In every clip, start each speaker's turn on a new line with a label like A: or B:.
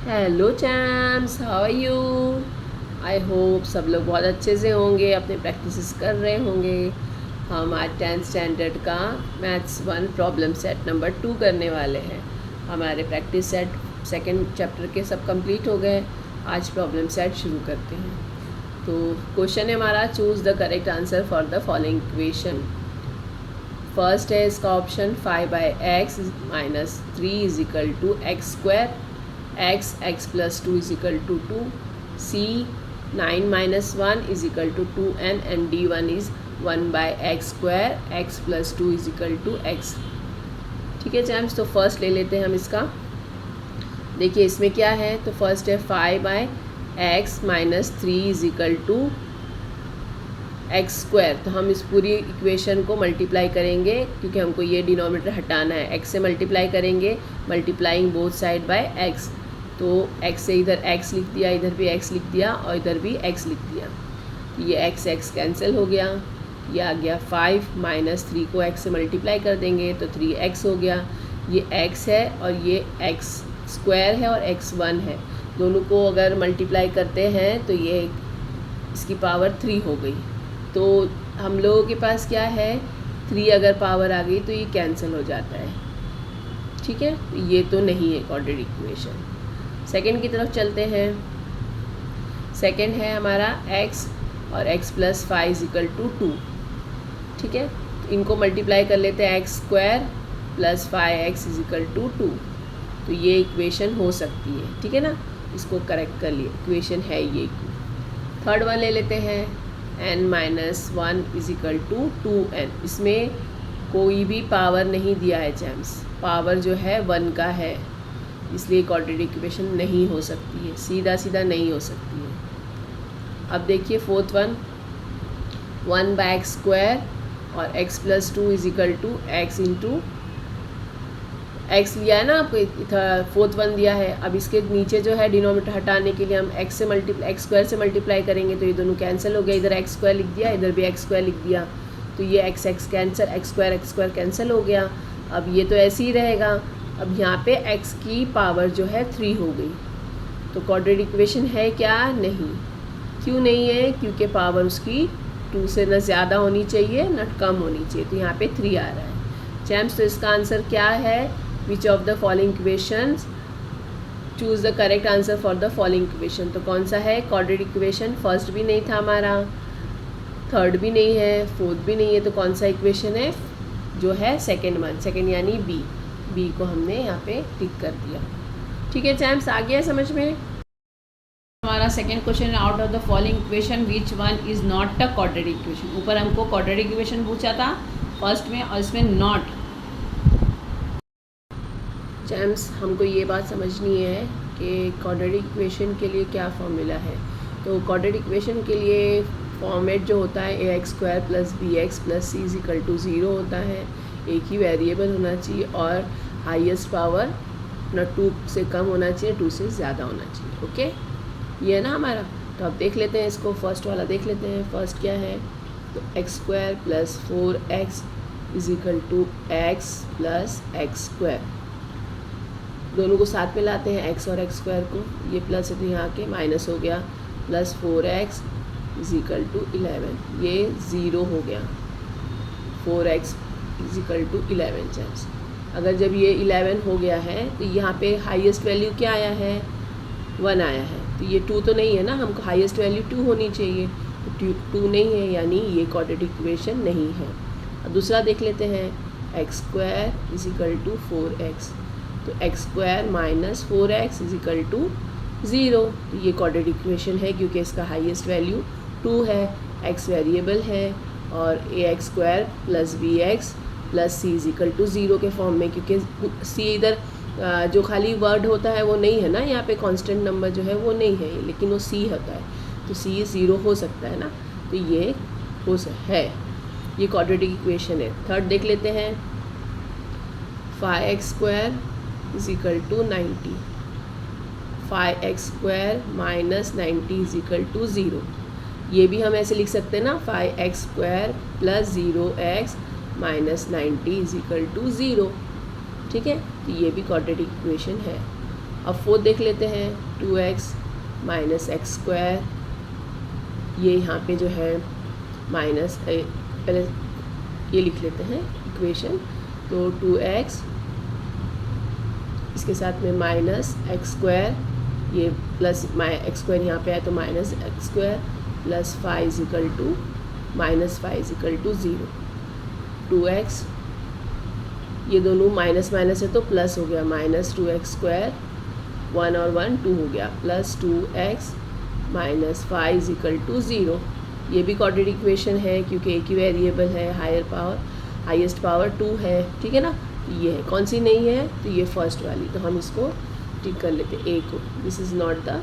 A: Hello champs, how are you? I hope सब लोग बहुत अच्छे से होंगे, अपने प्रैक्टिसेस कर रहे होंगे। हम आज 10th स्टैंडर्ड का मैथ्स 1 प्रॉब्लम सेट नंबर 2 करने वाले हैं। हमारे प्रैक्टिस सेट सेकंड चैप्टर के सब कंप्लीट हो गए। आज प्रॉब्लम सेट शुरू करते हैं। तो क्वेश्चन है हमारा, choose the correct answer for the following equation. First है इसका option 5/x minus 3 is equal to x square, x plus 2 is equal to 2, c 9 minus 1 is equal to 2n and d1 is 1/x square, x plus 2 is equal to x। ठीक है चैम्स, तो first ले लेते हैं हम इसका। देखिए इसमें क्या है, तो फर्स्ट है 5/x minus 3 is equal to x square. तो हम इस पूरी इक्वेशन को मल्टीप्लाई करेंगे क्योंकि हमको ये डिनोमिनेटर हटाना है। x से मल्टीप्लाई करेंगे, multiplying both side by x। तो x से इधर x लिख दिया, इधर भी x लिख दिया और इधर भी x लिख दिया। तो ये x कैंसिल हो गया। ये आ गया 5 माइनस 3 को x से मल्टीप्लाई कर देंगे तो 3x हो गया। ये x है और ये x स्क्वायर है और x 1 है। दोनों को अगर मल्टीप्लाई करते हैं तो ये इसकी पावर 3 हो गई। तो हम लोगों के पास क्या है, 3 अगर पावर आ गई तो ये कैंसिल हो जाता है। ठीक है, ये तो नहीं है क्वाड्रेटिक इक्वेशन। सेकंड की तरफ चलते हैं। सेकंड है हमारा x और x plus 5 is equal to 2। ठीक है, तो इनको मल्टीप्लाई कर लेते हैं, x square plus 5x is equal to 2। तो ये इक्वेशन हो सकती है। ठीक है ना, इसको करेक्ट कर लिए, इक्वेशन है ये। थर्ड वन ले लेते हैं, n minus 1 is equal to 2n। इसमें कोई भी पावर नहीं दिया है चैम्स, पावर जो है 1 का है, इसलिए क्वाड्रेटिक इक्वेशन नहीं हो सकती है, सीधा सीधा नहीं हो सकती है। अब देखिए फोर्थ वन, 1/x स्क्वायर और x plus 2 is equal to x into x लिया है ना आपको, फोर्थ वन दिया है। अब इसके नीचे जो है डिनोमिनेटर हटाने के लिए हम x स्क्वायर से मल्टीप्लाई करेंगे तो ये दोनों कैंसिल हो गया। इधर x स्क्वायर लिख दिया, इधर भी x स्क्वायर लिख दिया, तो ये x cancel, x square cancel हो गया। अब ये तो ऐसे ही रहेगा। अब यहाँ पे x की पावर जो है 3 हो गई। तो क्वाड्रेटिक इक्वेशन है क्या? नहीं। क्यों नहीं है? क्योंकि पावर उसकी 2 से न ज़्यादा होनी चाहिए न कम होनी चाहिए। तो यहाँ पे 3 आ रहा है चैम्स। तो इसका आंसर क्या है? Which of the following equations, choose the correct answer for the following equation. तो कौन सा है क्वाड्रेटिक इक्वेशन? फर्स्ट भी नहीं था हमारा, थर्ड भी नहीं है, फोर्थ भी नहीं है। तो कौन सा इक्वेशन है जो है सेकेंड वन, सेकेंड यानी बी को हमने यहाँ पे टिक कर दिया। ठीक है चैम्स, आ गया समझ में? हमारा second question, out of the following equation which one is not a quadratic equation. ऊपर हमको क्वाड्रेटिक इक्वेशन पूछा था फर्स्ट में और इसमें नॉट। चैम्स, हमको ये बात समझनी है कि क्वाड्रेटिक इक्वेशन के लिए क्या फॉर्मूला है। तो क्वाड्रेटिक इक्वेशन के लिए फॉर्मेट जो होता है ax square plus bx plus c is equal to 0 होता है। एक ही वेरिएबल होना चाहिए और हाईएस्ट पावर ना 2 से कम होना चाहिए, 2 से ज़्यादा होना चाहिए। ओके, ये है ना हमारा। तो अब देख लेते हैं इसको, फर्स्ट वाला देख लेते हैं। फर्स्ट क्या है, तो x square plus 4x is equal to x plus x square. दोनों को साथ में लाते हैं, x और एक्स स्क्वायर को। ये प्लस है तो यहाँ के माइनस हो गया, plus 4x is equal to 11। ये 0 हो गया, 4x इज इक्वल टू 11 चैम्स। अगर जब ये 11 हो गया है तो यहाँ पे हाईएस्ट वैल्यू क्या आया है? 1 आया है। तो ये 2 तो नहीं है ना, हमको हाईएस्ट वैल्यू 2 होनी चाहिए। तो 2 नहीं है, यानी ये क्वाड्रेटिक इक्वेशन नहीं है। अब दूसरा देख लेते हैं, x square is equal to 4x। तो x square minus 4x is equal to 0। तो ये क्वाड्रेटिक इक्वेशन है क्योंकि इसका हाईएस्ट वैल्यू 2 है, x वेरिएबल है, और ax square plus bx plus c is equal to 0 के फॉर्म में, क्योंकि c इधर जो खाली वर्ड होता है वो नहीं है ना, यहाँ पे कांस्टेंट नंबर जो है वो नहीं है, लेकिन वो c होता है। तो c 0 हो सकता है ना, तो ये है, ये क्वाड्रेटिक इक्वेशन है। थर्ड देख लेते हैं, 5x square is equal to 90, 5x square minus 90 is equal to 0। ये भी हम ऐसे लिख सकते हैं ना, 5x square plus 0x minus 90 is equal to 0। ठीक है, तो ये भी क्वाड्रेटिक इक्वेशन है। अब फोर्थ देख लेते हैं, 2x माइनस एक्स स्क्वायर, ये यहाँ पे जो है माइनस, पहले ये लिख लेते हैं इक्वेशन, तो 2x इसके साथ में माइनस एक्स स्क्वायर, ये प्लस एक्स स्क्वायर यहाँ पे है तो minus x square plus 5 is equal to minus 5 is equal to 0। 2x, ये दोनों माइनस माइनस है तो प्लस हो गया, माइनस 2x स्क्वायर, 1 और 1 2 हो गया, plus 2x minus 5 is equal to 0। ये भी क्वाड्रेटिक इक्वेशन है क्योंकि एक ही वेरिएबल है, हाईएस्ट पावर 2 है, ठीक है ना। ये है, कौन सी नहीं है, तो ये फर्स्ट वाली, तो हम इसको टिक कर लेते हैं ए को। This is not the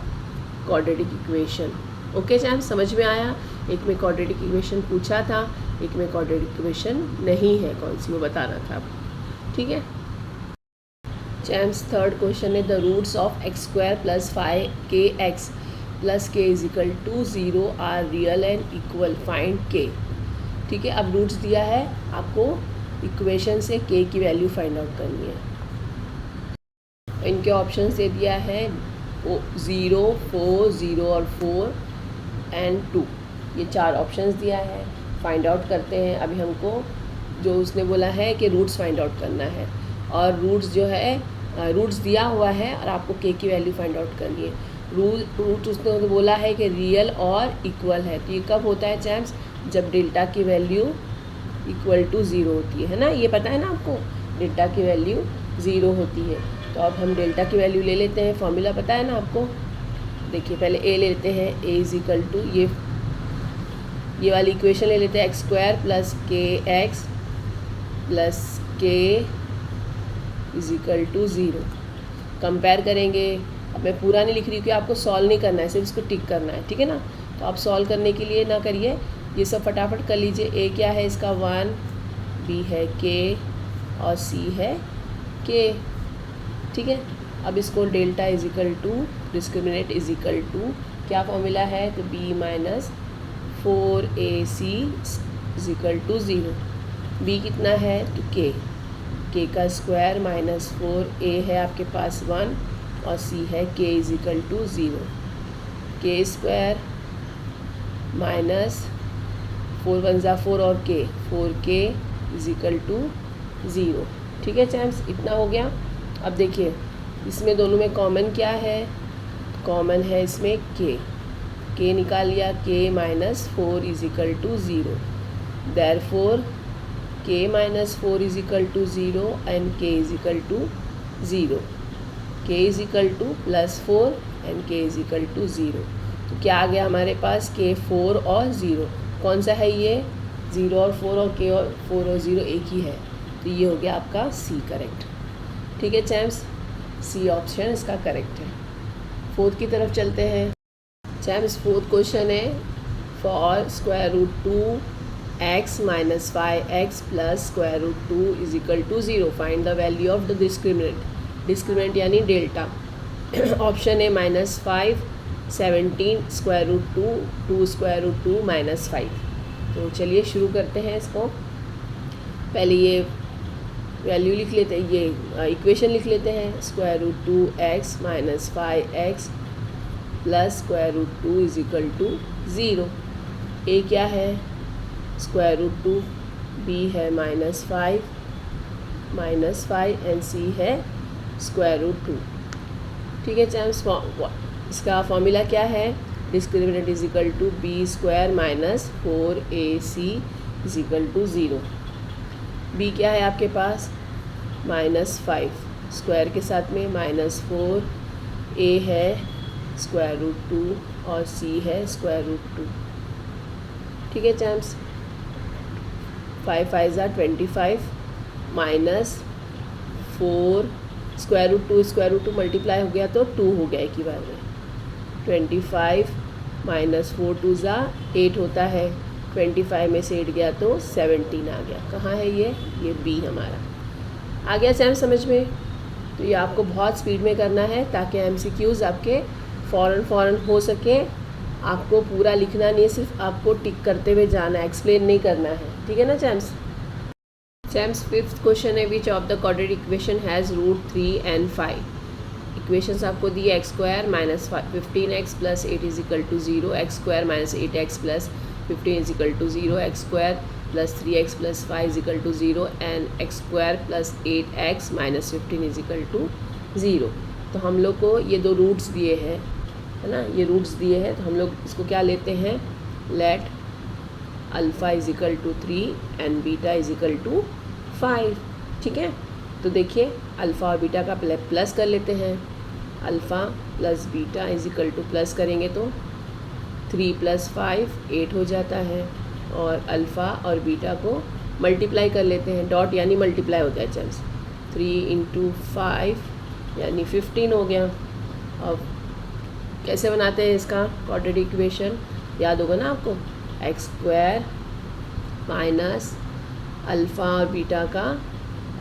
A: quadratic equation. Okay charm, समझ में आया। एक में क्वाड्रेटिक इक्वेशन पूछा था, एक में क्वाड्रेटिक इक्वेशन नहीं है, कौन सी वो बताना था, ठीक है। चैम्स थर्ड क्वेश्चन है, the roots of x square plus 5kx plus k is equal to 0 are real and equal, find k। ठीक है, अब रूट्स दिया है, आपको इक्वेशन से k की वैल्यू फाइंड आउट करनी है। इनके ऑप्शन दे दिया है 0, 4, 0 और 4 एंड 2, ये 4 ऑप्शंस दिया है। फाइंड आउट करते हैं। अभी हमको जो उसने बोला है कि रूट्स फाइंड आउट करना है, और रूट्स जो है रूट्स दिया हुआ है और आपको k की वैल्यू फाइंड आउट करनी है। रूट उसने बोला है कि रियल और इक्वल है, तो ये कब होता है चैम्स, जब डेल्टा की वैल्यू इक्वल टू 0 होती है ना, ये पता है ना आपको, डेल्टा की वैल्यू 0 होती है। तो अब हम डेल्टा की वैल्यू ले लेते हैं, फॉर्मूला पता है ना आपको। देखिए पहले a ले लेते हैं, a इज इक्वल टू ये वाली इक्वेशन ले लेते हैं, एक्स स्क्वायर प्लस के एक्स प्लस के इज इक्वल टू 0। कंपेयर करेंगे। अब मैं पूरा नहीं लिख रही क्योंकि आपको सॉल्व नहीं करना है, सिर्फ इसको टिक करना है, ठीक है ना। तो आप सॉल्व करने के लिए ना करिए, ये सब फटाफट कर लीजिए। a क्या है इसका 1, b है k और c है k, ठीक है। अब इसको delta is equal to discriminate is equal to क्या फॉर्मूला है, तो b minus 4ac is equal to 0। b कितना है, तो k का स्क्वायर माइनस 4a है आपके पास 1 और c है k is equal to 0। k square minus 4 1 जा 4 और k, 4k is equal to 0, ठीक है चैम्स, इतना हो गया। अब देखिए इसमें दोनों में कॉमन क्या है, कॉमन है इसमें k निकाल लिया, k minus 4 is equal to 0, therefore k minus 4 is equal to 0 and k is equal to 0, k is equal to plus 4 and k is equal to 0। तो क्या आ गया हमारे पास, k 4 और 0, कौन सा है ये, 0 और 4 और k और 4 और 0 एक ही है, तो ये हो गया आपका c करेक्ट, ठीक है चैम्स, c ऑप्शन इसका करेक्ट है। फोर्थ की तरफ चलते हैं चैम्स। फोर्थ क्वेश्चन है, for square root 2x minus 5x plus square root 2 is equal to 0, find the value of the discriminant यानी डेल्टा। ऑप्शन है -5, 17 square root 2, 2 square root 2 minus 5। तो चलिए शुरू करते हैं इसको। पहले ये वैल्यू लिख लेते हैं, ये इक्वेशन लिख लेते हैं, square root 2x minus 5x plus square root 2 is equal to 0। A क्या है, स्क्वायर रूट 2, बी है -5 एंड सी है स्क्वायर रूट 2, ठीक है चैम्स। इसका फॉर्मूला क्या है, discriminant is equal to b square minus 4ac is equal to 0। B क्या है आपके पास, -5 स्क्वायर के साथ में -4, a है स्क्वायर रूट 2 और c है स्क्वायर रूट 2, ठीक है चैम्स। 5 5 ज़ा 25 माइनस 4 स्क्वायर रूट 2 मल्टीप्लाई हो गया तो 2 हो गया एक ही बार में। 25 माइनस 4 2 ज़ा 8 होता है, 25 में से 8 गया तो 17 आ गया। कहाँ है ये बी हमारा आ गया चैम समझ में। तो ये आपको बहुत स्पीड में करना है ताकि MCQs आपके फ़ौरन हो सके। आपको पूरा लिखना नहीं है, सिर्फ आपको टिक करते हुए जाना है, एक्सप्लेन नहीं करना है, ठीक है ना चैम्स। फिफ्थ क्वेश्चन है, which of the quadratic equation has root 3 and 5। Equations आपको दी है x square minus 15x plus 8 is equal to 0, x square minus 8x plus 15 is equal to 0, x square plus 3x plus 5 is equal to 0 and x square plus 8x minus 15 is equal to 0। तो हम लोग को ये दो roots दिए हैं, है ना, ये रूट्स दिए हैं, तो हम लोग इसको क्या लेते हैं, let alpha is equal to 3 and beta is equal to 5। ठीक है, तो देखिए अल्फ़ा और बीटा का प्लस कर लेते हैं, alpha plus beta is equal to plus करेंगे तो 3 प्लस 5 8 हो जाता है, और अल्फ़ा और बीटा को मल्टीप्लाई कर लेते हैं, डॉट यानी मल्टीप्लाई होता है चम्स, 3 इंटू 5 यानी 15 हो गया। अब कैसे बनाते हैं इसका क्वाड्रेटिक इक्वेशन, याद होगा ना आपको, एक्स स्क्वायर माइनस अल्फ़ा और बीटा का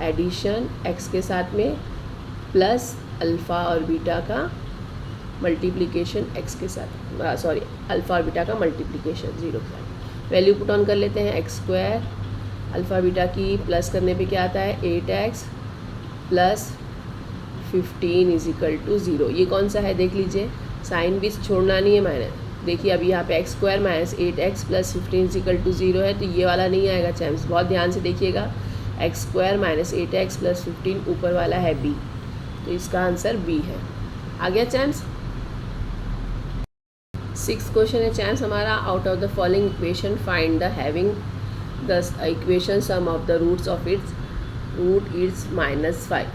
A: एडिशन एक्स के साथ में प्लस अल्फ़ा और बीटा का मल्टीप्लिकेशन एक्स के साथ, सॉरी अल्फ़ा और बीटा का मल्टीप्लिकेशन 0 के साथ। वैल्यू पुट ऑन कर लेते हैं, एक्स स्क्वायर अल्फ़ा बीटा की प्लस करने पे क्या आता है 8x plus 15 is equal to 0। ये कौन सा है देख लीजिए, साइन भी छोड़ना नहीं है माइनस, देखिए अभी यहाँ पे x square minus 8x plus 15 is equal to 0 है, तो ये वाला नहीं आएगा चैम्स, बहुत ध्यान से देखिएगा, x square minus 8x plus 15 ऊपर वाला है b, तो इसका आंसर b है। आ गया चैम्स। 6th क्वेश्चन है चैम्स हमारा, out of the following equation find the having the equation sum of the roots of its root its minus 5।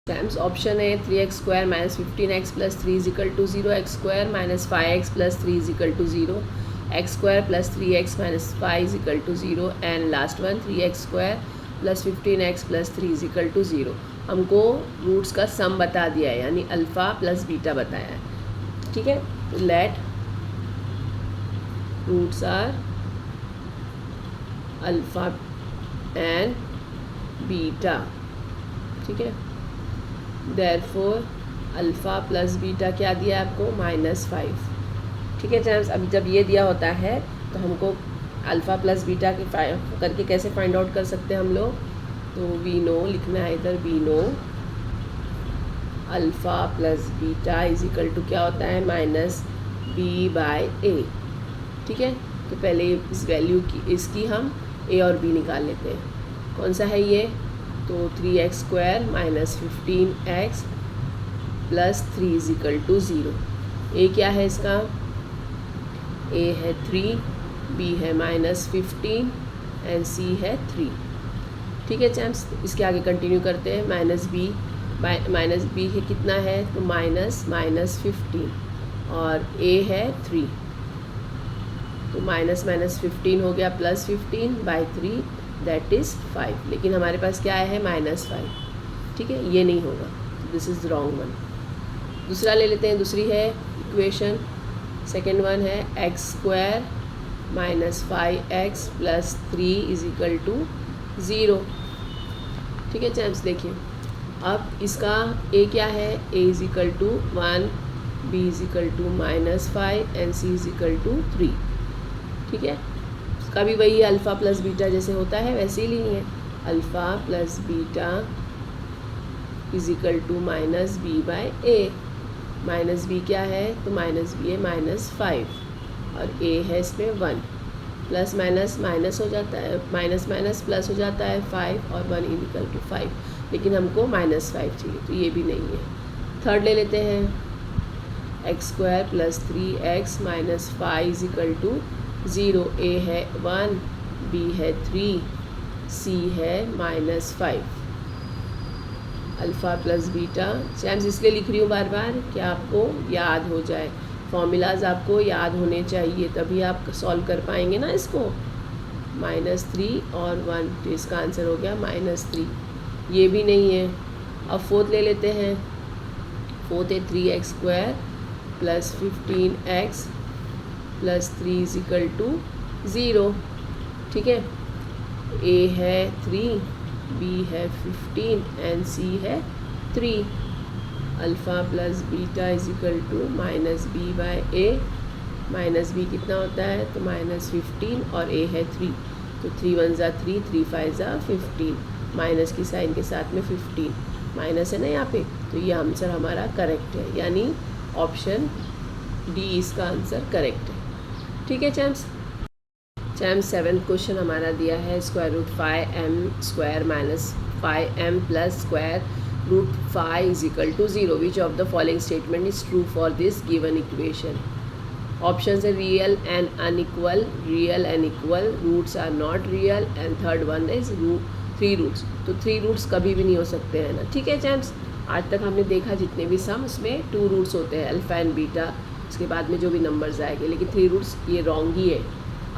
A: Champs option है 3x square minus 15x plus 3 is equal to 0, x square minus 5x plus 3 is equal to 0, x square plus 3x minus 5 is equal to 0 and last one 3x square plus 15x plus 3 is equal to 0। हमको roots का सम बता दिया है, यानी alpha plus beta बताया है। ठीक है, तो let roots are alpha and beta. ठीक है, देयरफॉर अल्फ़ा प्लस बीटा क्या दिया है आपको -5। ठीक है चैम्स, अभी जब ये दिया होता है तो हमको अल्फ़ा प्लस बीटा के करके कैसे फाइंड आउट कर सकते हैं हम लोग, तो वी नो लिखना है इधर, we know alpha plus beta is equal to क्या होता है -b/a। ठीक है, तो पहले इस वैल्यू की इसकी हम a और b निकाल लेते हैं। कौन सा है ये, तो 3x square minus 15x plus 3 is equal to 0। a क्या है इसका, a है 3, b है -15 एंड c है 3। ठीक है चैम्प्स, इसके आगे कंटिन्यू करते हैं, माइनस बी है कितना है, तो -15 और a है 3, तो -15 हो गया प्लस 15/3 दैट इज़ 5, लेकिन हमारे पास क्या है -5। ठीक है, ये नहीं होगा, दिस इज़ रॉन्ग वन। दूसरा ले लेते हैं, दूसरी है इक्वेशन, सेकेंड वन है x square minus 5x plus 3 is equal to 0। ठीक है चैम्प्स, देखिए अब इसका a क्या है, a is equal to 1, b is equal to -5 and c is equal to 3। ठीक है, इसका भी वही अल्फ़ा प्लस बीटा जैसे होता है वैसे ही लिए है, alpha plus beta is equal to -b/a। -b क्या है, तो -b है -5 और a है इसमें 1, प्लस माइनस माइनस हो जाता है, माइनस माइनस प्लस हो जाता है 5 और 1 इज इक्वल टू 5, लेकिन हमको -5 चाहिए, तो ये भी नहीं है। थर्ड ले लेते हैं, x square plus 3x minus 5 is equal to 0। a है 1, b है 3, c है -5। अल्फ़ा प्लस बीटा चैम्स इसलिए लिख रही हूँ बार बार कि आपको याद हो जाए, फॉर्मूलाज आपको याद होने चाहिए, तभी आप सॉल्व कर पाएंगे ना इसको। -3 और 1, तो इसका आंसर हो गया -3। ये भी नहीं है। अब फोर्थ ले लेते हैं, फोर्थ है 3x square plus 15x plus 3 is equal to 0। ठीक है, a है 3, b है 15 एंड c है 3। Alpha plus beta is equal to -b/a। -b कितना होता है, तो -15 और a है 3, तो 3 1 ज़ा 3, 3 5 ज़ा 15, माइनस की साइन के साथ में 15। माइनस है ना यहाँ पे, तो ये आंसर हमारा करेक्ट है, यानी ऑप्शन डी इसका आंसर करेक्ट है। ठीक है चैम्स। चैम्स 7th क्वेश्चन हमारा दिया है square root 5m² minus 5m plus square root 5 is equal to 0। Which of the following statement is true for this given equation. Option है real and unequal, real and equal, roots are not real, and third one is three roots. तो three roots कभी भी नहीं हो सकते हैं ना। ठीक है चैम्स, आज तक हमने देखा जितने भी सम उसमें 2 रूट्स होते हैं, अल्फा एंड बीटा, उसके बाद में जो भी नंबर्स आएंगे, लेकिन 3 रूट्स ये रॉन्ग ही है।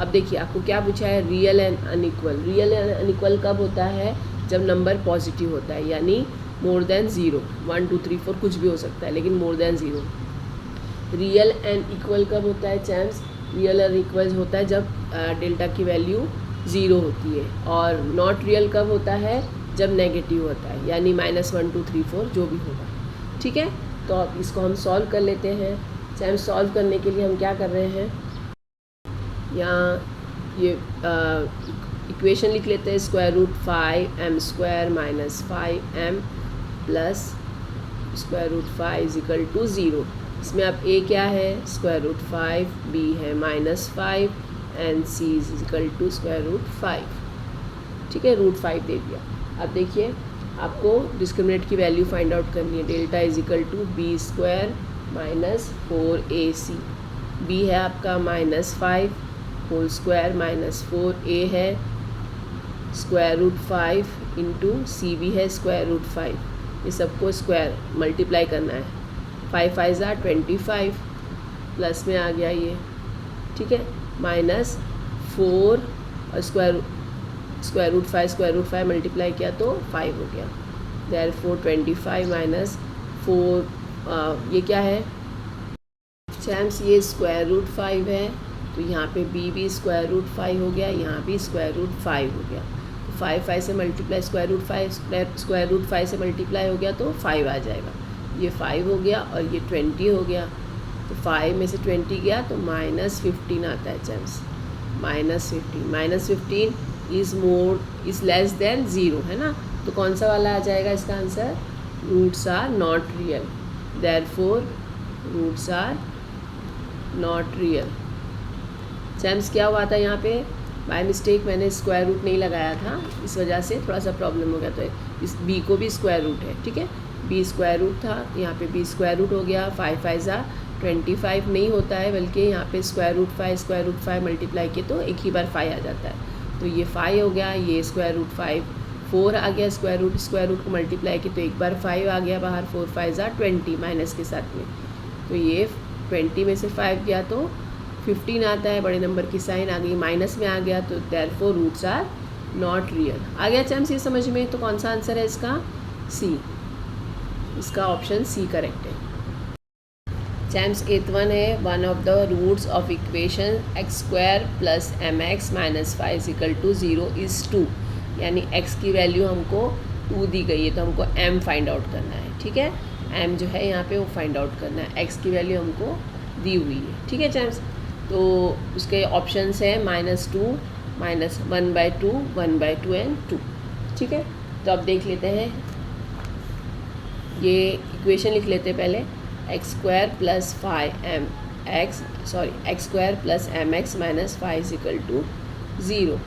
A: अब देखिए आपको क्या पूछा है, real and unequal. Real and unequal कब होता है, जब नंबर पॉजिटिव होता है, यानी मोर देन 0, 1 2 3 4 कुछ भी हो सकता है, लेकिन more than 0। Real and equal कब होता है चैम्स, रियल और इक्वल होता है जब डेल्टा की वैल्यू 0 होती है। और नॉट रियल कब होता है, जब नेगेटिव होता है, यानी -1 2 3 4 जो भी होगा। ठीक है, तो अब इसको हम सॉल्व कर लेते हैं। चैम्स सॉल्व करने के लिए हम क्या कर रहे हैं, यहाँ ये इक्वेशन लिख लेते हैं, square root 5m² minus 5m plus square root 5 is equal to 0। इसमें अब a क्या है, स्क्वायर रूट 5, b है -5 and c is equal to square root 5। ठीक है, रूट 5 दे दिया। अब देखिए आपको डिस्क्रिमिनेंट की वैल्यू फाइंड आउट करनी है। Delta is equal to b² minus 4ac। b है आपका -5 होल स्क्वायर माइनस 4a है स्क्वायर रूट 5 इंटू सी भी है स्क्वायर रूट 5। ये सबको स्क्वायर मल्टीप्लाई करना है। 5 5 ज़ा 25 प्लस में आ गया ये। ठीक है, माइनस 4 और स्क्वायर रूट 5 मल्टीप्लाई किया तो 5 हो गया। देयरफॉर 25 माइनस 4 ये क्या है चैम्स, ये स्क्वायर रूट 5 है, तो यहाँ पे b भी स्क्वायर रूट 5 हो गया, यहाँ भी स्क्वायर रूट 5 हो गया। तो 5 5 से मल्टीप्लाई स्क्वायर रूट 5 से मल्टीप्लाई हो गया तो 5 आ जाएगा। ये 5 हो गया और ये 20 हो गया, तो 5 में से 20 गया तो -15 आता है चैम्स। -15 इज़ लेस देन 0 है ना, तो कौन सा वाला आ जाएगा इसका answer, roots are not real. Therefore roots are not real. Champs क्या हुआ था यहाँ पे, बाय मिस्टेक मैंने स्क्वायर रूट नहीं लगाया था, इस वजह से थोड़ा सा प्रॉब्लम हो गया। तो इस b को भी स्क्वायर रूट है। ठीक है, b स्क्वायर रूट था, यहाँ पे b स्क्वायर रूट हो गया। 5 5 ज़ा 25 नहीं होता है, बल्कि यहाँ पे स्क्वायर रूट 5 मल्टीप्लाई किए तो एक ही बार 5 आ जाता है। तो ये 5 हो गया, ये स्क्वायर रूट 5 4 आ गया, स्क्वायर रूट को मल्टीप्लाई किए तो एक बार 5 आ गया बाहर। 4 5 ज़ा 20 माइनस के साथ में, तो ये 20 में से 5 गया तो 15 आता है, बड़े नंबर की साइन आ गई, माइनस में आ गया, तो therefore roots are not real. आ गया चैम्स ये समझ में, तो कौन सा आंसर है इसका, सी। इसका ऑप्शन सी करेक्ट है। चैम्स 8th वन है, one of the roots of equation x² plus mx minus 5 is equal to 0 is 2। यानी x की वैल्यू हमको 2 दी गई है, तो हमको m फाइंड आउट करना है। ठीक है, m जो है यहाँ पे वो फाइंड आउट करना है, x की वैल्यू हमको दी हुई है। ठीक है चैम्स, तो उसके ऑप्शंस है -2 -1/2 1/2 एंड 2। ठीक है, तो अब देख लेते हैं, ये इक्वेशन लिख लेते हैं पहले, x² plus mx minus 5 is equal to 0।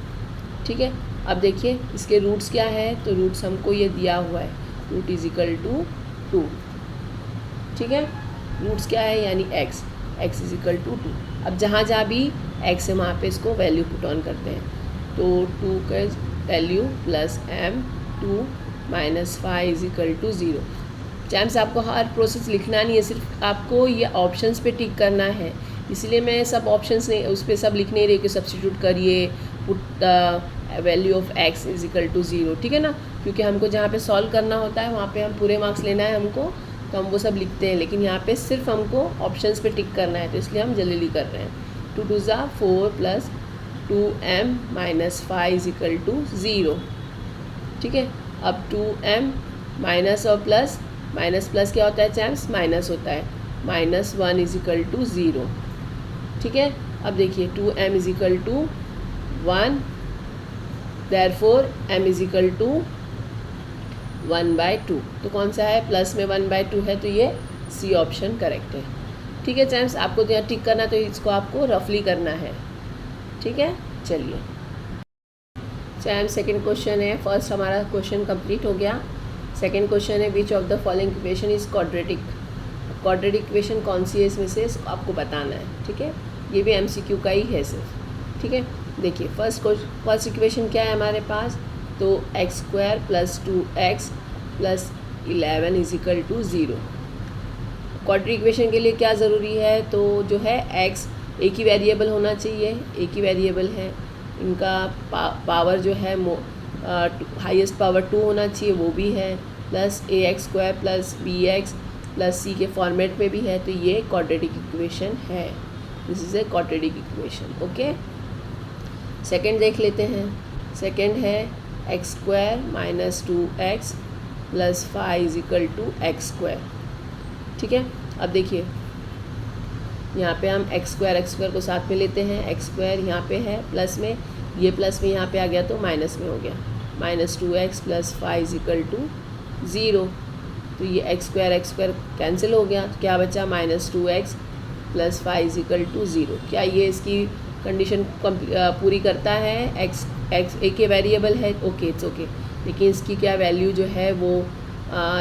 A: ठीक है, अब देखिए इसके रूट्स क्या है, तो रूट्स हमको ये दिया हुआ है, रूट इज इक्वल टू 2। ठीक है, रूट्स क्या है, यानी x इज इक्वल टू 2। अब जहाँ भी x है वहाँ पे इसको वैल्यू पुट ऑन करते हैं, तो 2 का value plus m2 minus 5 is equal to 0। Champs आपको हर प्रोसेस लिखना नहीं है, सिर्फ आपको ये ऑप्शंस पे टिक करना है, इसलिए मैं सब ऑप्शंस नहीं उस पर सब लिख नहीं रही कि सब्स्टिट्यूट करिए, put the value of x is equal to 0। ठीक है ना, क्योंकि हमको जहाँ पे सॉल्व करना होता है वहाँ पे हम पूरे मार्क्स लेना है हमको, तो हम वो सब लिखते हैं, लेकिन यहाँ पे सिर्फ हमको ऑप्शंस पे टिक करना है, तो इसलिए हम जल्दी कर रहे हैं। 2 2 ज़ा 4 plus 2m minus 5 is equal to 0। ठीक है, अब 2m माइनस और प्लस, माइनस प्लस क्या होता है चैम्स, माइनस होता है, -1 इज इक्वल टू 0। ठीक है, अब देखिए 2m is equal to 1, therefore m is equal to 1/2। तो कौन सा है, प्लस में 1/2 है, तो ये सी ऑप्शन करेक्ट है। ठीक है चैम्स, आपको तो यहाँ टिक करना, तो इसको आपको रफली करना है। ठीक है, चलिए चैम्स सेकंड क्वेश्चन है। फर्स्ट हमारा क्वेश्चन कंप्लीट हो गया। सेकंड क्वेश्चन है, which of the following equation is quadratic. Quadratic equation कौन सी है इसमें से, आपको बताना है। ठीक है, ये भी MCQ का ही है सिर्फ। ठीक है, देखिए फर्स्ट इक्वेशन क्या है हमारे पास, तो x² + 2x + 11 = 0। क्वाड्रेटिक इक्वेशन के लिए क्या ज़रूरी है, तो जो है x एक ही वेरिएबल होना चाहिए, एक ही वेरिएबल है। इनका पावर जो है हाईएस्ट पावर 2 होना चाहिए, वो भी है, प्लस ax² + bx + c के फॉर्मेट में भी है। तो ये क्वाड्रेटिक इक्वेशन है, this is a quadratic equation. Okay, second देख लेते हैं। सेकंड है x² - 2x + 5 = x²। ठीक है, अब देखिए यहाँ पे हम x² को साथ में लेते हैं। x² यहाँ पे है प्लस में, ये प्लस में यहाँ पे आ गया तो माइनस में हो गया, -2x + 5 = 0। तो ये x² कैंसिल हो गया, तो क्या बचा, -2x + 5 = 0। क्या ये इसकी कंडीशन पूरी करता है, x एक ही वेरिएबल है, ओके इट्स ओके, लेकिन इसकी क्या वैल्यू जो है वो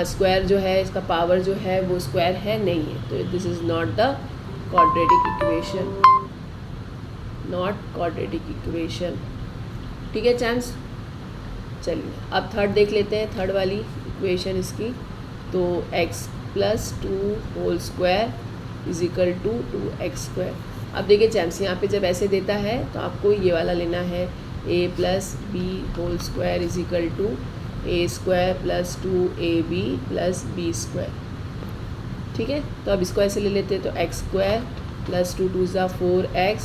A: स्क्वायर जो है, इसका पावर जो है वो स्क्वायर है नहीं है, तो this is not the quadratic equation, not quadratic equation. ठीक है चैम्स, चलिए अब थर्ड देख लेते हैं, थर्ड वाली इक्वेशन इसकी। तो x + 2 2 = 2x²। अब देखिए चैम्स, यहाँ पे जब ऐसे देता है तो आपको ये वाला लेना है, a + b² = a² + 2ab + b²। ठीक है, तो अब इसको ऐसे ले लेते हैं, तो x² + 2 2 = 4x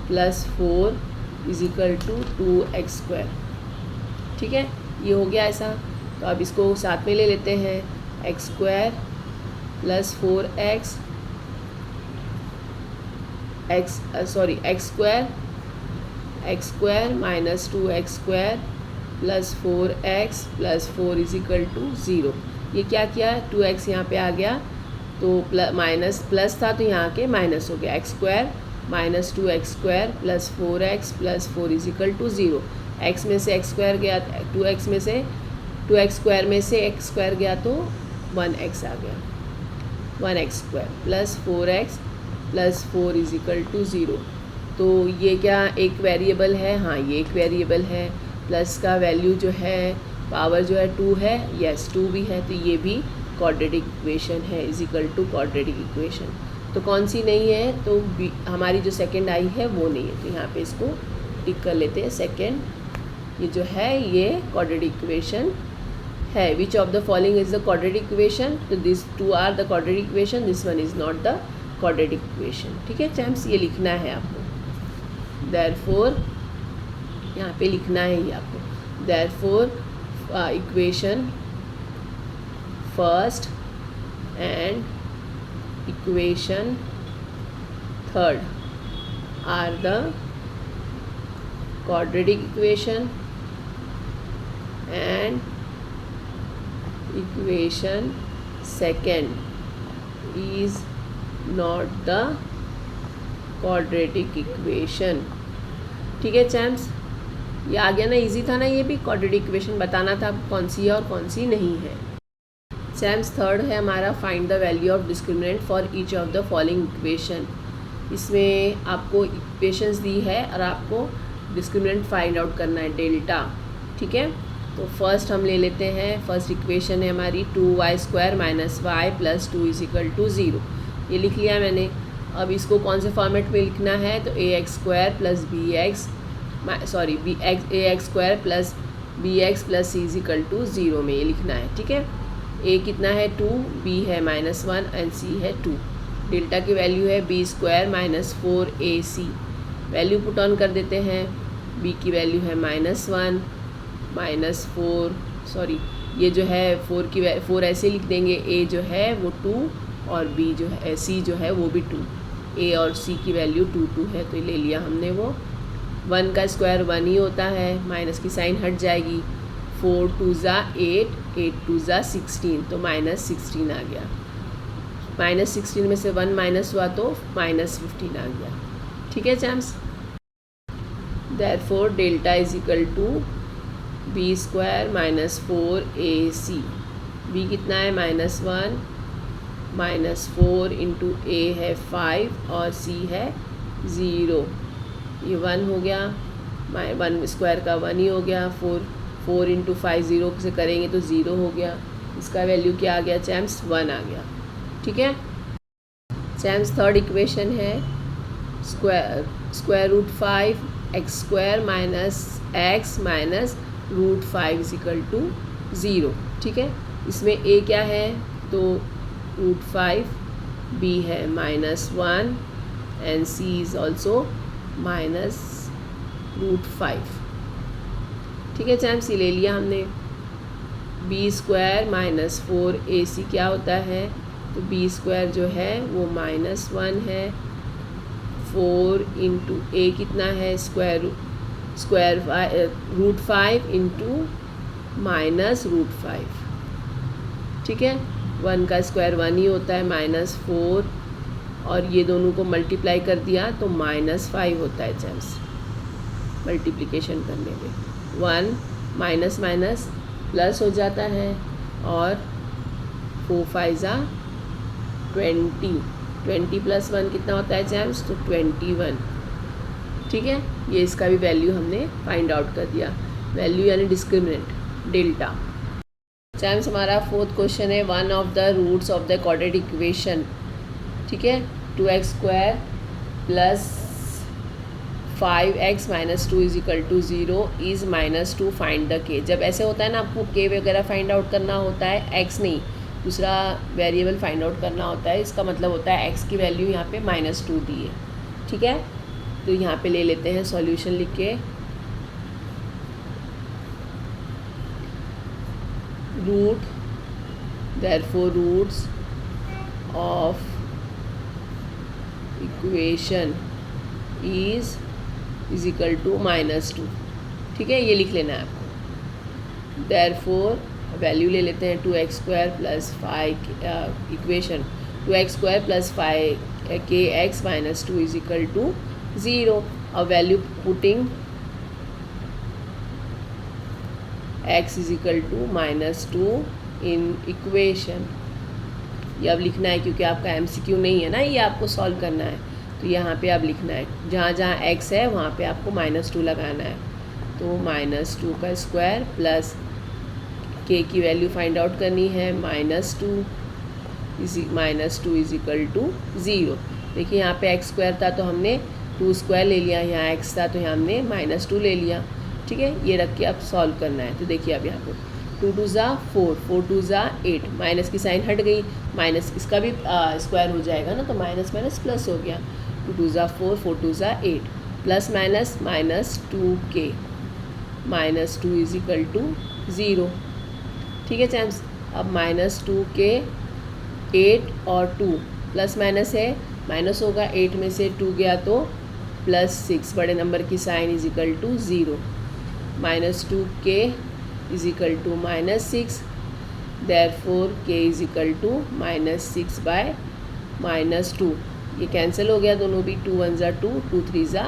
A: + 4 = 2x²। ठीक है, ये हो गया ऐसा। तो अब इसको साथ में ले लेते हैं, x² + 4x x² - 2x² + 4x + 4 = 0। ये क्या किया, 2x यहाँ पे आ गया, तो माइनस प्लस था तो यहाँ के माइनस हो गया, x² - 2x² + 4x + 4 = 0। x में से x² गया, 2x में से 2x² में से x² गया तो 1x आ गया, 1x² + 4x + 4 = 0। तो ये क्या एक वेरिएबल है, हाँ ये एक वेरिएबल है, प्लस का वैल्यू जो है पावर जो है 2 है, यस 2 भी है, तो ये भी क्वाड्रेटिक इक्वेशन है, = क्वाड्रेटिक इक्वेशन। तो कौन सी नहीं है, तो हमारी जो सेकंड आई है वो नहीं है, तो यहाँ पे इसको टिक कर लेते हैं। सेकंड ये जो है ये क्वाड्रेटिक इक्वेशन है। Which of the following is the quadratic equation, तो this 2 are the quadratic equation, this 1 is not the quadratic equation. ठीक है चैम्प्स, ये लिखना है आपको, देयरफॉर यहाँ पे लिखना है ये आपको, therefore equation first and equation third are the quadratic equation and equation second is not the quadratic equation। ठीक है चैम्प्स, ये आ गया ना, इजी था ना, ये भी क्वाड्रेटिक इक्वेशन बताना था कौन सी है और कौन सी नहीं है। चैम्प्स थर्ड है हमारा, find the value of discriminant for each of the following equation. इसमें आपको इक्वेशंस दी है और आपको डिस्क्रिमिनेंट फाइंड आउट करना है, डेल्टा। ठीक है, तो फर्स्ट हम ले लेते हैं, फर्स्ट इक्वेशन है हमारी 2y² - y + 2 = 0। ये लिख लिया मैंने। अब इसको कौन से फॉर्मेट में लिखना है, तो ax² + bx + bx + c = 0 में ये लिखना है। ठीक है, a कितना है 2, b है -1 एंड c है 2। डेल्टा की वैल्यू है b² - 4ac। Value put on कर देते हैं, b की वैल्यू है -1 -4, सॉरी ये जो है 4 ऐसे लिख देंगे, a जो है वो 2 और b जो है c जो है वो भी 2, a और c की वैल्यू 2 2 है, तो ले लिया हमने वो। 1 का स्क्वायर 1 ही होता है, माइनस की साइन हट जाएगी, 4 2 ज़ा 8, 8 2 ज़ा 16, तो -16 आ गया। -16 में से 1 माइनस हुआ तो -15 आ गया। ठीक है champs, therefore delta is equal to b square minus 4ac। B कितना है -1, -4 इंटू ए है 5 और सी है 0। ये 1 हो गया, 1 स्क्वायर का 1 ही हो गया। 4 इंटू 5 0 से करेंगे तो 0 हो गया। इसका वैल्यू क्या आ गया चैम्स? 1 आ गया। ठीक है चैम्स, थर्ड इक्वेशन है square root 5 x square minus x minus root 5 is equal to 0। ठीक है, इसमें ए क्या है? तो रूट 5, बी है -1 एंड c is also minus root 5। ठीक है चैम्स, ये ले लिया हमने। बी स्क्वायर माइनस 4ac क्या होता है? तो बी स्क्वायर जो है वो -1 है। 4 इंटू ए कितना है? Square root 5 into minus root 5। ठीक है, 1 का स्क्वायर 1 ही होता है, -4 और ये दोनों को मल्टीप्लाई कर दिया तो -5 होता है चैम्स। मल्टीप्लिकेशन करने पे 1 माइनस माइनस प्लस हो जाता है और 4 5 ज़ा 20, 20 प्लस 1 कितना होता है चैम्स? तो 21। ठीक है, ये इसका भी वैल्यू हमने फाइंड आउट कर दिया। वैल्यू यानी डिस्क्रिमिनेंट डेल्टा। चैम्स, हमारा फोर्थ क्वेश्चन है one of the roots of the quadratic equation. ठीक है, 2x square plus 5x minus 2 is equal to 0 is -2 find the k। जब ऐसे होता है ना, आपको k वगैरह फाइंड आउट करना होता है, x नहीं, दूसरा वेरिएबल फाइंड आउट करना होता है। इसका मतलब होता है x की वैल्यू यहाँ पे -2 दी है। ठीक है, तो यहाँ पे ले लेते हैं सॉल्यूशन लिख के। Root, therefore roots of equation is equal to -2। ठीक है, ये लिख लेना है आपको। देयरफॉर वैल्यू ले लेते हैं 2x square plus 5 equation 2x square plus 5kx minus 2 is equal to 0। और value putting x is equal to -2 in equation. ये अब लिखना है क्योंकि आपका MCQ नहीं है ना, ये आपको सॉल्व करना है। तो यहाँ पे अब लिखना है, जहाँ जहाँ x है वहाँ पे आपको -2 लगाना है। तो -2 का स्क्वायर प्लस k की वैल्यू फाइंड आउट करनी है -2 इज इक्वल टू 0। देखिए यहाँ पे x स्क्वायर था तो हमने 2 स्क्वायर ले लिया, यहाँ x था तो यहाँ हमने -2 ले लिया। ठीक है, ये रख के अब सॉल्व करना है। तो देखिए अब यहाँ पे 2 2 ज़ा 4, 4 2 ज़ा 8, माइनस की साइन हट गई, माइनस इसका भी स्क्वायर हो जाएगा ना, तो माइनस माइनस प्लस हो गया। 2 2 ज़ा 4, 4 2 ज़ा 8, plus minus -2k -2 is equal to 0। ठीक है चैम्स, अब -2k 8 और 2 प्लस माइनस है, माइनस होगा, 8 में से 2 गया तो +6, बड़े नंबर की sign is equal to 0। -2k is equal to -6, therefore k is equal to -6 by -2। ये कैंसिल हो गया दोनों भी, 2 1 ज़ा 2, 2 3 ज़ा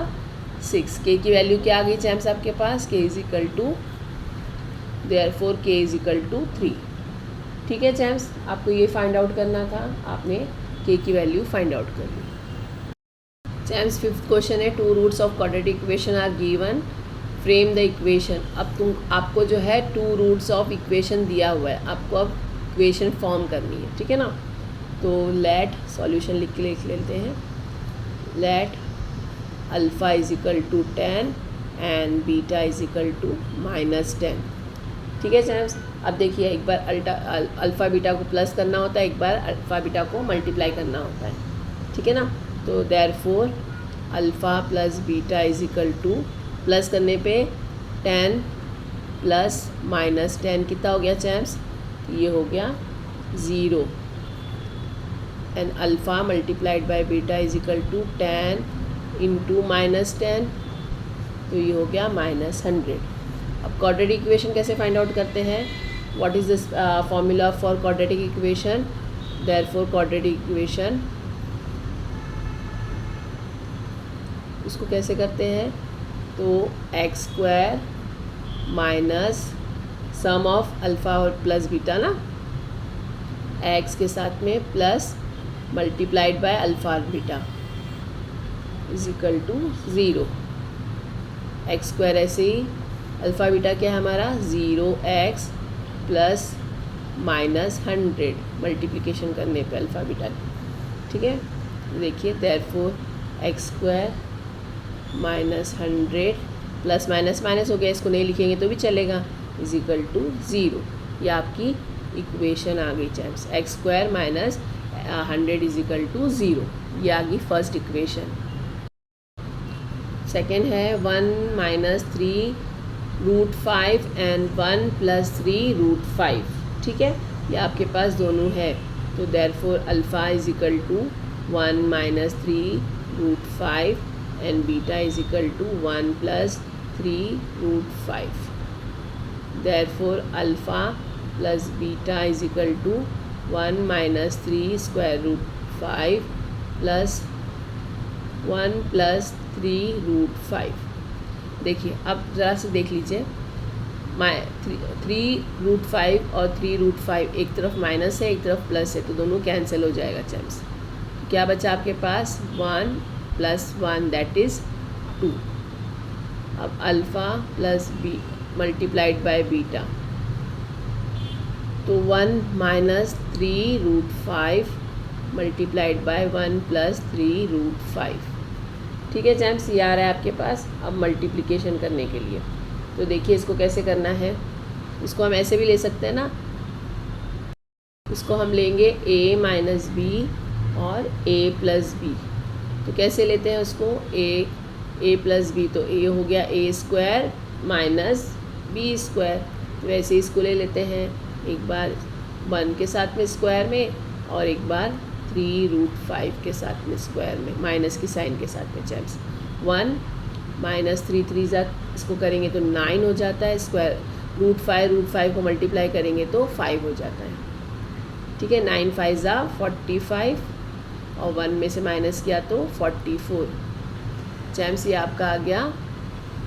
A: 6। k की वैल्यू क्या आ गई चैम्स आपके पास? k is equal to, therefore k is equal to 3। ठीक है चैम्स, आपको ये फाइंड आउट करना था, आपने k की वैल्यू फाइंड आउट कर ली। चैम्स, फिफ्थ क्वेश्चन है 2 roots of quadratic equation are given, frame the equation. अब आपको जो है 2 रूट्स ऑफ इक्वेशन दिया हुआ है, आपको अब इक्वेशन फॉर्म करनी है। ठीक है ना, तो लेट सॉल्यूशन लिख लेते हैं। Let alpha is equal to 10 and beta is equal to -10। ठीक है चैम्स, अब देखिए, एक बार अल्फ़ा बीटा को प्लस करना होता है, एक बार अल्फ़ा बीटा को मल्टीप्लाई करना होता है। ठीक है ना, तो therefore alpha plus beta is equal to, plus करने पे 10 प्लस -10 कितना हो गया चैम्स? ये हो गया 0। And alpha multiplied by beta is equal to 10 into -10, तो ये हो गया -100। अब क्वाड्रेटिक इक्वेशन कैसे फाइंड आउट करते हैं? What is this formula for quadratic equation? Therefore quadratic equation इसको कैसे करते हैं? तो x square minus sum of alpha और प्लस बीटा ना, एक्स के साथ में प्लस मल्टीप्लाइड बाय अल्फ़ा और beta is equal to 0। X square ऐसे ही, अल्फ़ा बीटा क्या है हमारा 0x प्लस माइनस 100 मल्टीप्लिकेशन करने पे अल्फ़ा बीटा, ठीक है। देखिए therefore x square minus 100 plus minus minus हो गया, इसको नहीं लिखेंगे तो भी चलेगा, इज इक्वल टू 0। ये आपकी इक्वेशन आ गई champs, x square minus 100 is equal to 0। ये आ गई फर्स्ट इक्वेशन। सेकेंड है 1 minus 3 root 5 and 1 plus 3 root 5, ठीक है। ये आपके पास दोनों है, तो therefore alpha is equal to 1 minus 3 root 5 and beta is equal to 1 plus 3 root 5। Therefore alpha plus beta is equal to 1 minus 3 square root 5 plus 1 plus 3 root 5। देखिए अब ज़रा से देख लीजिए, 3 रूट 5 और 3 रूट 5 एक तरफ माइनस है एक तरफ प्लस है, तो दोनों कैंसिल हो जाएगा चैम्स। क्या बचा आपके पास? 1 प्लस 1 दैट इज़ 2। अब alpha plus B multiplied by beta, तो 1 minus 3 root 5 multiplied by 1 plus 3 root 5, ठीक है जैम्स। ये आ रहा है आपके पास। अब मल्टीप्लिकेशन करने के लिए तो देखिए इसको कैसे करना है। इसको हम ऐसे भी ले सकते हैं ना, इसको हम लेंगे a माइनस बी और a प्लस बी। तो कैसे लेते हैं उसको? a प्लस बी, तो a हो गया a square minus B square. तो वैसे ही इसको ले लेते हैं, एक बार 1 के साथ में स्क्वायर में और एक बार 3 रूट 5 के साथ में स्क्वायर में, माइनस की साइन के साथ में चैम्स। 1 माइनस 3 3 इसको करेंगे तो 9 हो जाता है, स्क्वायर रूट 5 को मल्टीप्लाई करेंगे तो 5 हो जाता है, ठीक है। 9 5 ज़ा 45 और 1 में से माइनस किया तो 44 चैम्स। ये आपका आ गया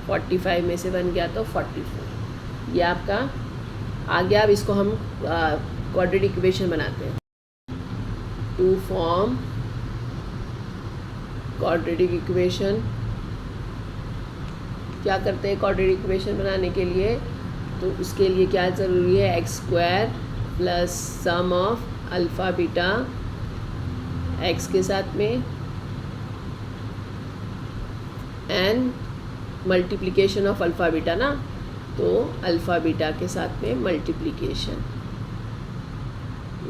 A: 45 में से 1 गया तो 44, ये आपका आ गया। अब इसको हम क्वाड्रेटिक इक्वेशन बनाते हैं। टू फॉर्म क्वाड्रेटिक इक्वेशन क्या करते हैं? क्वाड्रेटिक इक्वेशन बनाने के लिए तो उसके लिए क्या ज़रूरी है? X square plus sum of alpha beta x के साथ में and multiplication of alpha beta ना, तो अल्फ़ा बीटा के साथ में multiplication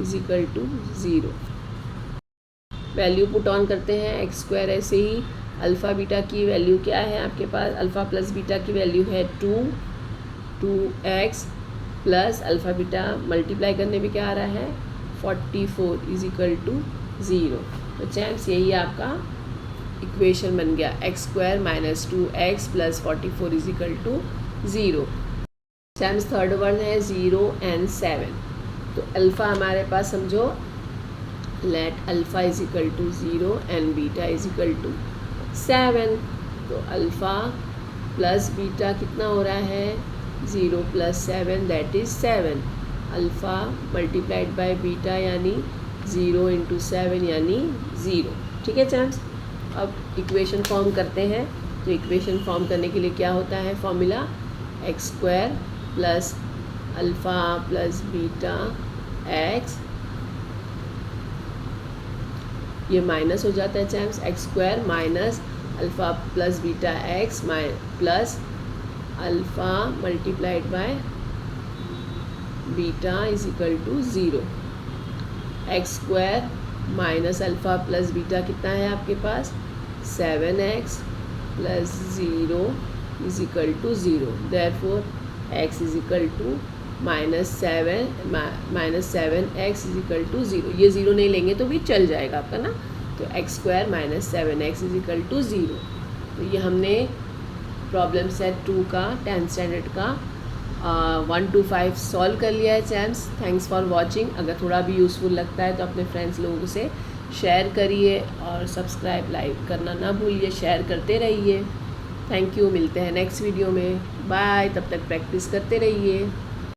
A: is equal to 0। Value put on करते हैं। एक्स स्क्वायर ऐसे ही, अल्फ़ा बीटा की वैल्यू क्या है आपके पास? अल्फ़ा प्लस बीटा की वैल्यू है 2x plus alpha beta multiply करने में क्या आ रहा है? 44 इज इक्वल टू 0। तो चैम्प्स यही आपका इक्वेशन बन गया, x square minus 2x plus 44 is equal to 0। Champs third one है 0 and 7। तो अल्फ़ा हमारे पास समझो, let alpha is equal to 0 and beta is equal to 7। तो अल्फ़ा प्लस बीटा कितना हो रहा है? 0 plus 7 that is 7। Alpha multiplied by beta यानी 0 इंटू 7 यानी 0, ठीक है चैम्प्स। अब इक्वेशन फॉर्म करते हैं। तो इक्वेशन फॉर्म करने के लिए क्या होता है formula? X square plus alpha plus beta x, ये माइनस हो जाता है champs, x square minus alpha plus beta x plus alpha multiplied by beta is equal to 0। X square minus alpha plus beta कितना है आपके पास? 7x plus 0 is equal to 0। Therefore x is equal to -7x is equal to 0। ये 0 नहीं लेंगे तो भी चल जाएगा आपका ना। तो x square minus 7x is equal to 0। तो ये हमने प्रॉब्लम सेट 2 का 10th स्टैंडर्ड का 1 to 5 सॉल्व कर लिया है चैम्स। Thanks for watching. अगर थोड़ा भी यूज़फुल लगता है तो अपने फ्रेंड्स लोगों से शेयर करिए और सब्सक्राइब लाइक करना ना भूलिए, शेयर करते रहिए। थैंक यू, मिलते हैं नेक्स्ट वीडियो में। बाय, तब तक प्रैक्टिस करते रहिए।